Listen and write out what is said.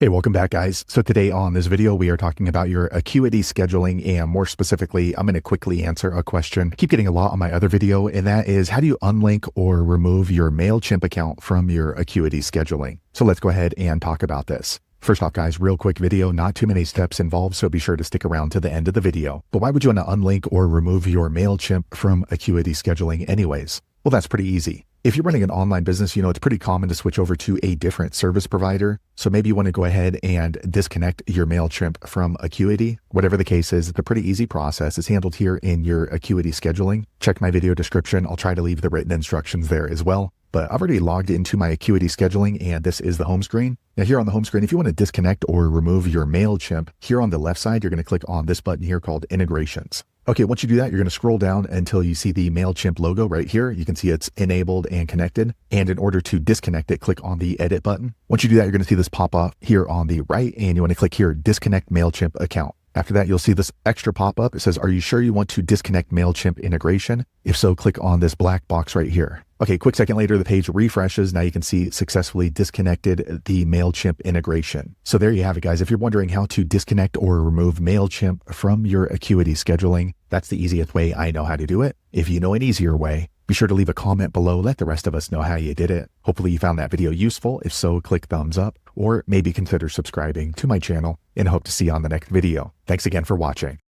Hey, welcome back, guys. So today on this video, we are talking about your Acuity scheduling, and more specifically, I'm going to quickly answer a question I keep getting a lot on my other video, and that is, how do you unlink or remove your Mailchimp account from your Acuity scheduling? So let's go ahead and talk about this. First off, guys, real quick video, not too many steps involved, so be sure to stick around to the end of the video. But why would you want to unlink or remove your Mailchimp from Acuity scheduling anyways? Well, that's pretty easy. If you're running an online business, you know, it's pretty common to switch over to a different service provider. So maybe you want to go ahead and disconnect your Mailchimp from Acuity. Whatever the case is, it's a pretty easy process. It's handled here in your Acuity scheduling. Check my video description. I'll try to leave the written instructions there as well. But I've already logged into my Acuity scheduling, and this is the home screen. Now here on the home screen, if you want to disconnect or remove your Mailchimp, here on the left side, you're going to click on this button here called Integrations. Okay, once you do that, you're going to scroll down until you see the Mailchimp logo right here. You can see it's enabled and connected. And in order to disconnect it, click on the Edit button. Once you do that, you're going to see this pop up here on the right, and you want to click here, Disconnect Mailchimp Account. After that, you'll see this extra pop-up. It says, are you sure you want to disconnect Mailchimp integration? If so, click on this black box right here. Okay, quick second later, the page refreshes. Now you can see successfully disconnected the Mailchimp integration. So there you have it, guys. If you're wondering how to disconnect or remove Mailchimp from your Acuity scheduling, that's the easiest way I know how to do it. If you know an easier way, be sure to leave a comment below. Let the rest of us know how you did it. Hopefully you found that video useful. If so, click thumbs up or maybe consider subscribing to my channel, and hope to see you on the next video. Thanks again for watching.